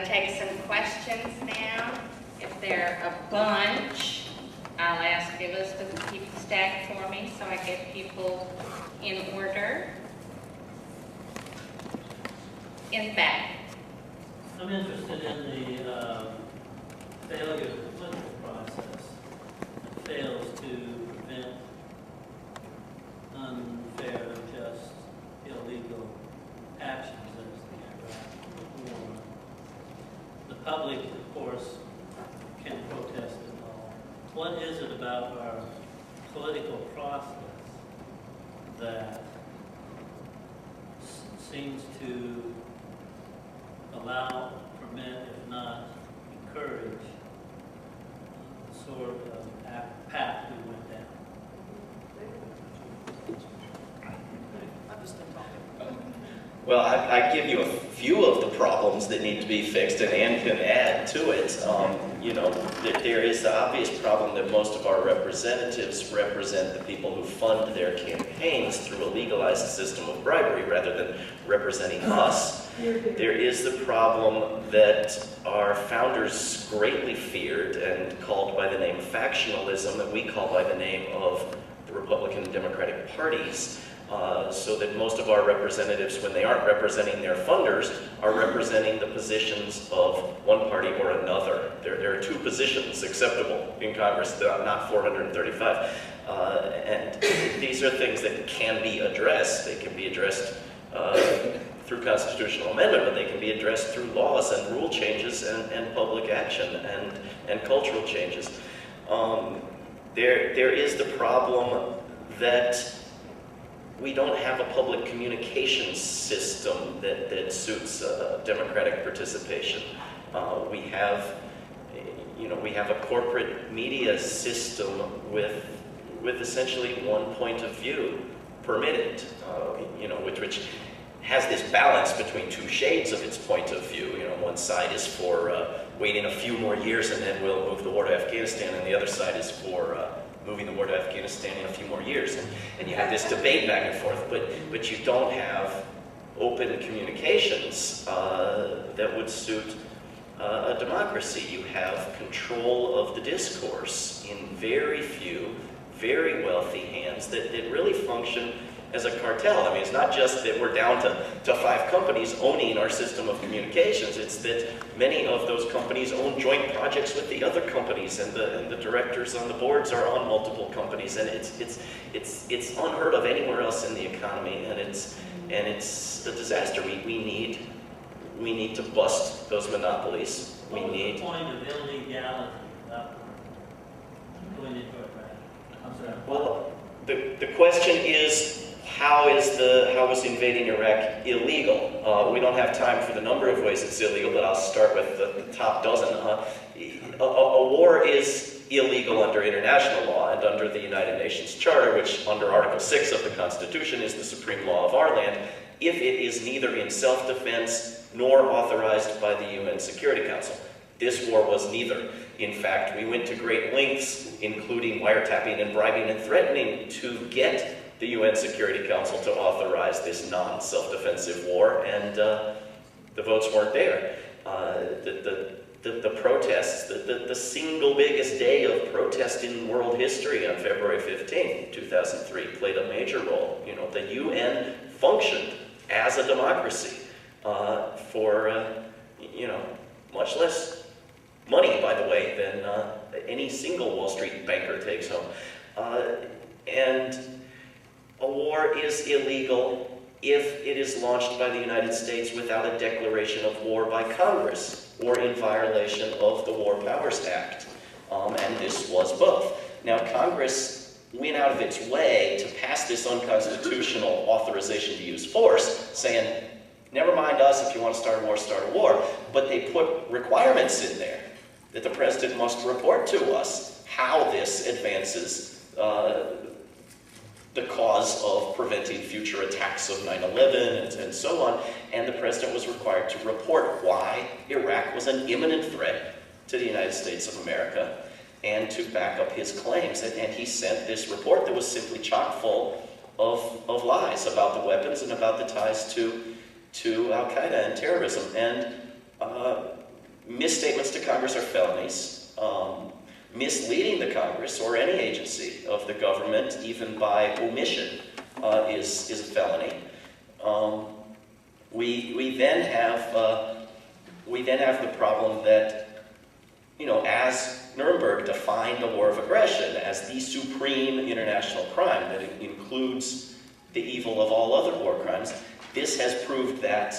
to take some questions now. If there are a bunch, I'll ask Elizabeth to keep the stack for me so I get people in order. In the back. I'm interested in the failure of the political process that fails to prevent unfair, unjust, illegal actions as the Iraq War. The public, of course, can protest it all. What is it about our political process that seems to allow, permit, if not encourage, the sort of path we went down? Well, I give you a few of the problems that need to be fixed, and Ann can add to it. You know, there is the obvious problem that most of our representatives represent the people who fund their campaigns through a legalized system of bribery rather than representing us. There is the problem that our founders greatly feared and called by the name factionalism, that we call by the name of the Republican and Democratic parties. So that most of our representatives, when they aren't representing their funders, are representing the positions of one party or another. There are two positions acceptable in Congress, not 435. And these are things that can be addressed. They can be addressed through constitutional amendment, but they can be addressed through laws and rule changes and public action and cultural changes. There is the problem that we don't have a public communications system that suits democratic participation. We have a corporate media system with essentially one point of view permitted, which has this balance between two shades of its point of view. You know, one side is for waiting a few more years and then we'll move the war to Afghanistan, and the other side is for moving the war to Afghanistan in a few more years. And you have this debate back and forth, but you don't have open communications that would suit a democracy. You have control of the discourse in very few, very wealthy hands that really function as a cartel. I mean, it's not just that we're down to 5 companies owning our system of communications. It's that many of those companies own joint projects with the other companies, and the directors on the boards are on multiple companies, and it's unheard of anywhere else in the economy, and it's a disaster. We need to bust those monopolies. What was the point of illegality without going into it, right? I'm sorry. Well, the question is, how is invading Iraq illegal? We don't have time for the number of ways it's illegal, but I'll start with the top dozen. A war is illegal under international law and under the United Nations Charter, which under Article 6 of the Constitution is the supreme law of our land, if it is neither in self-defense nor authorized by the UN Security Council. This war was neither. In fact, we went to great lengths, including wiretapping and bribing and threatening, to get the UN Security Council to authorize this non-self-defensive war, and the votes weren't there. The protests, the single biggest day of protest in world history on February 15, 2003, played a major role. You know, the UN functioned as a democracy for, much less money, by the way, than any single Wall Street banker takes home. And a war is illegal if it is launched by the United States without a declaration of war by Congress or in violation of the War Powers Act. And this was both. Now, Congress went out of its way to pass this unconstitutional authorization to use force, saying, never mind us, if you want to start a war. But they put requirements in there that the president must report to us how this advances the cause of preventing future attacks of 9/11 and so on. And the president was required to report why Iraq was an imminent threat to the United States of America and to back up his claims. And he sent this report that was simply chock full of lies about the weapons and about the ties to Al-Qaeda and terrorism. And Misstatements to Congress are felonies. Misleading the Congress or any agency of the government, even by omission, is a felony. We then have the problem that, you know, as Nuremberg defined the war of aggression as the supreme international crime that includes the evil of all other war crimes, this has proved that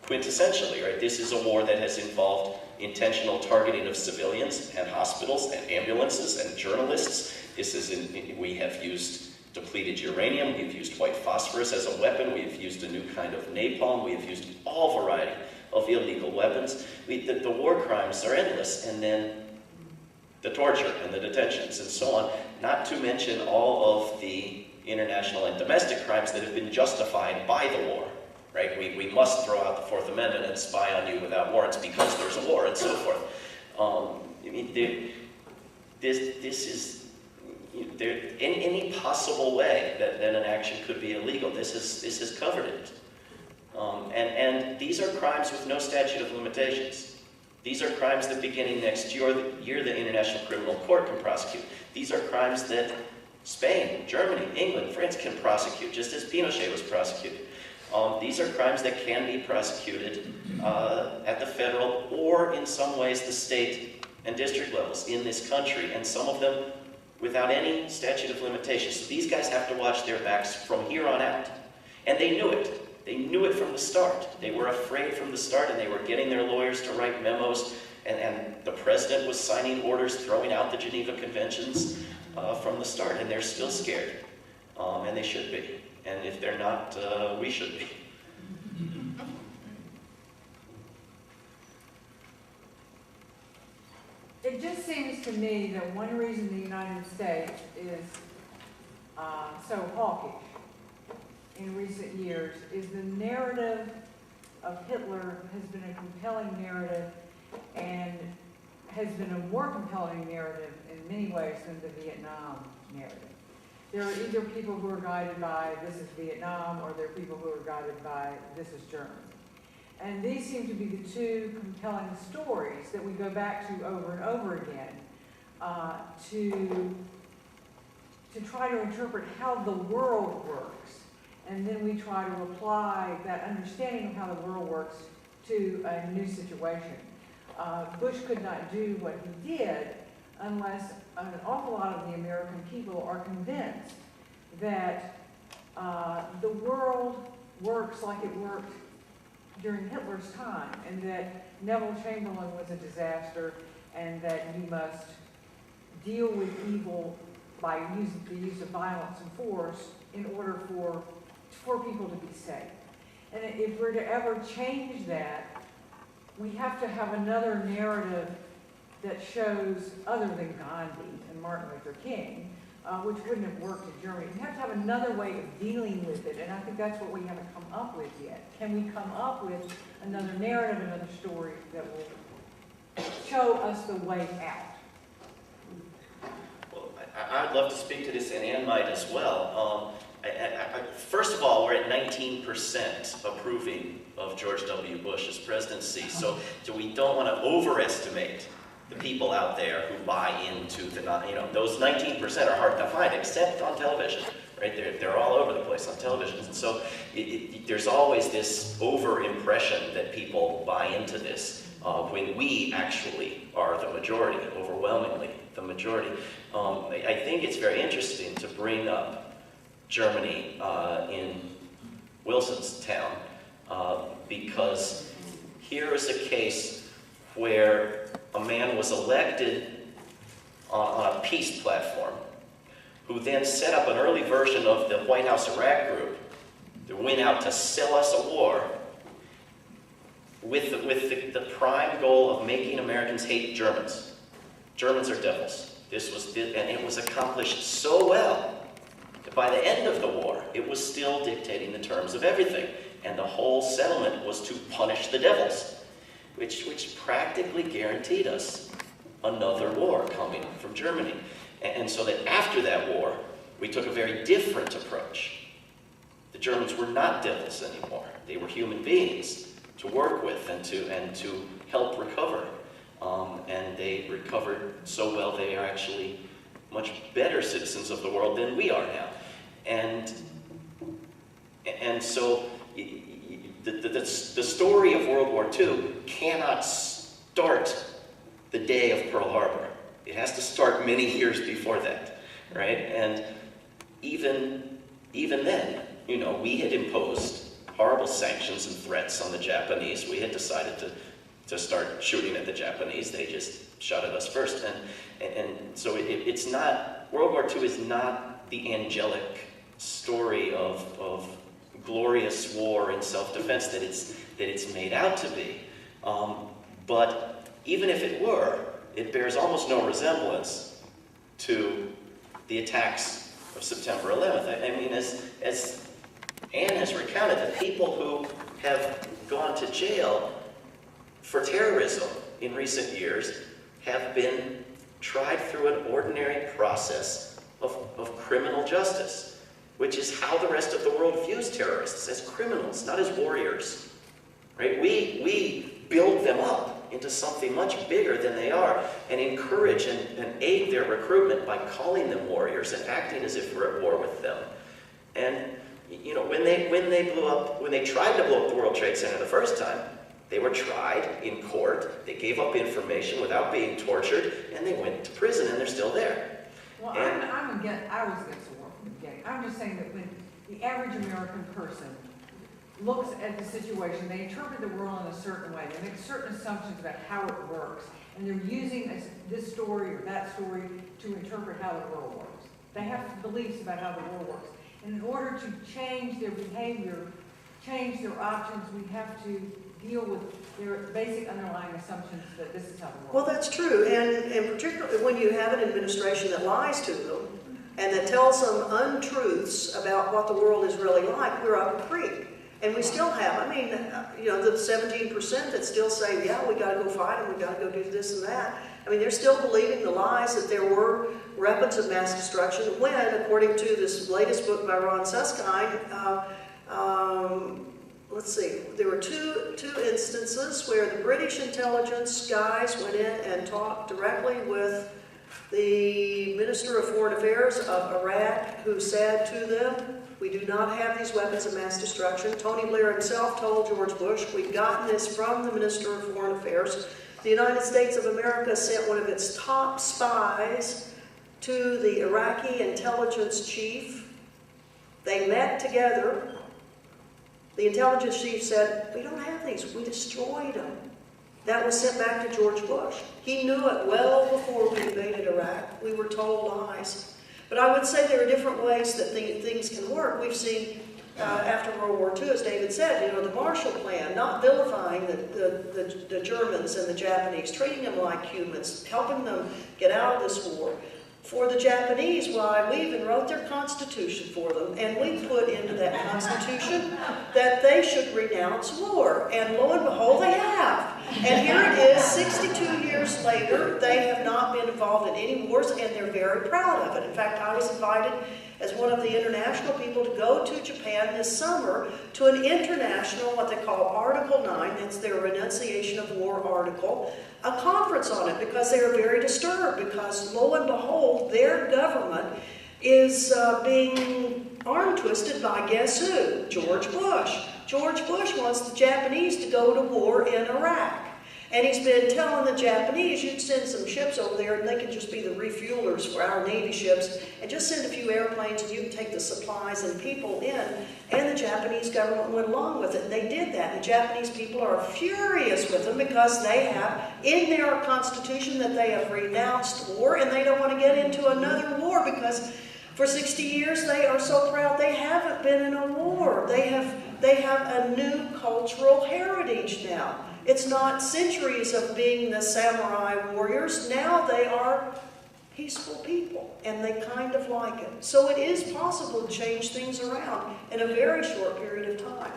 quintessentially, right? This is a war that has involved intentional targeting of civilians and hospitals and ambulances and journalists. We have used depleted uranium, we've used white phosphorus as a weapon, we've used a new kind of napalm, we've used all variety of illegal weapons. The war crimes are endless, and then the torture and the detentions and so on, not to mention all of the international and domestic crimes that have been justified by the war. Right? We must throw out the Fourth Amendment and spy on you without warrants because there's a war and so forth. I mean, this is, in any possible way that an action could be illegal, this has covered it. And these are crimes with no statute of limitations. These are crimes that beginning next year the International Criminal Court can prosecute. These are crimes that Spain, Germany, England, France can prosecute, just as Pinochet was prosecuted. These are crimes that can be prosecuted at the federal or, in some ways, the state and district levels in this country, and some of them without any statute of limitations. So these guys have to watch their backs from here on out. And they knew it. They knew it from the start. They were afraid from the start, and they were getting their lawyers to write memos, and the president was signing orders, throwing out the Geneva Conventions from the start, and they're still scared. And they should be. And if they're not, we should be. It just seems to me that one reason the United States is so hawkish in recent years is the narrative of Hitler has been a compelling narrative and has been a more compelling narrative in many ways than the Vietnam narrative. There are either people who are guided by this is Vietnam, or there are people who are guided by this is Germany. And these seem to be the two compelling stories that we go back to over and over again to try to interpret how the world works. And then we try to apply that understanding of how the world works to a new situation. Bush could not do what he did unless an awful lot of the American people are convinced that the world works like it worked during Hitler's time, and that Neville Chamberlain was a disaster, and that you must deal with evil by the use of violence and force in order for people to be safe. And if we're to ever change that, we have to have another narrative that shows, other than Gandhi and Martin Luther King, which wouldn't have worked in Germany. We have to have another way of dealing with it, and I think that's what we haven't come up with yet. Can we come up with another narrative, another story that will show us the way out? Well, I'd love to speak to this, and Ann might as well. First of all, we're at 19% approving of George W. Bush's presidency, so we don't want to overestimate the people out there who buy into the, those 19% are hard to find, except on television, right? They're all over the place on television. And so there's always this over-impression that people buy into this when we actually are the majority, overwhelmingly the majority. I think it's very interesting to bring up Germany in Wilson's town, because here is a case where a man was elected on a peace platform, who then set up an early version of the White House Iraq group that went out to sell us a war with the prime goal of making Americans hate Germans. Germans are devils. And it was accomplished so well that by the end of the war, it was still dictating the terms of everything. And the whole settlement was to punish the devils, which practically guaranteed us another war coming from Germany. And so that after that war, we took a very different approach. The Germans were not devils anymore. They were human beings work with and to help recover. And they recovered so well they are actually much better citizens of the world than we are now. And so the story of World War II cannot start the day of Pearl Harbor. It has to start many years before that, right? And even then, you know, we had imposed horrible sanctions and threats on the Japanese. We had decided to start shooting at the Japanese. They just shot at us first. And so it's not, World War II is not the angelic story of glorious war and self-defense that it's made out to be. But even if it were, it bears almost no resemblance to the attacks of September 11th. I mean, as Anne has recounted, the people who have gone to jail for terrorism in recent years have been tried through an ordinary process of criminal justice, which is how the rest of the world views terrorists, as criminals, not as warriors. Right? We build them up into something much bigger than they are, and encourage and aid their recruitment by calling them warriors and acting as if we're at war with them. And you know, when they tried to blow up the World Trade Center the first time, they were tried in court. They gave up information without being tortured, and they went to prison, and they're still there. Well, I was against the war from the beginning. I'm just saying that when the average American person looks at the situation, they interpret the world in a certain way. They make certain assumptions about how it works, and they're using this story or that story to interpret how the world works. They have beliefs about how the world works. And in order to change their behavior, change their options, we have to deal with their basic underlying assumptions that this is how the world works. Well, that's true, and particularly when you have an administration that lies to them and that tells them untruths about what the world is really like. We're up a creek. And we still have, I mean, you know, the 17% that still say, yeah, we got to go fight and we got to go do this and that. I mean, they're still believing the lies that there were weapons of mass destruction when, according to this latest book by Ron Suskind, let's see, there were two instances where the British intelligence guys went in and talked directly with the Minister of Foreign Affairs of Iraq, who said to them, we do not have these weapons of mass destruction. Tony Blair himself told George Bush, we've gotten this from the Minister of Foreign Affairs. The United States of America sent one of its top spies to the Iraqi intelligence chief. They met together. The intelligence chief said, we don't have these, we destroyed them. That was sent back to George Bush. He knew it well before we invaded Iraq. We were told lies. But I would say there are different ways that things can work. We've seen after World War II, as David said, you know, the Marshall Plan, not vilifying the Germans and the Japanese, treating them like humans, helping them get out of this war. For the Japanese, why, we even wrote their constitution for them, and we put into that constitution that they should renounce war. And lo and behold, they have. And here it is, 62 years later, they have not been involved in any wars, and they're very proud of it. In fact, I was invited as one of the international people to go to Japan this summer to an international, what they call Article 9, that's their renunciation of war article, a conference on it, because they are very disturbed, because lo and behold, their government is being arm twisted by guess who? George Bush. George Bush wants the Japanese to go to war in Iraq. And he's been telling the Japanese, you'd send some ships over there and they could just be the refuelers for our Navy ships, and just send a few airplanes and you can take the supplies and people in. And the Japanese government went along with it. They did that. The Japanese people are furious with them because they have in their constitution that they have renounced war, and they don't want to get into another war because for 60 years they are so proud they haven't been in a war. They have a new cultural heritage now. It's not centuries of being the samurai warriors. Now they are peaceful people, and they kind of like it. So it is possible to change things around in a very short period of time.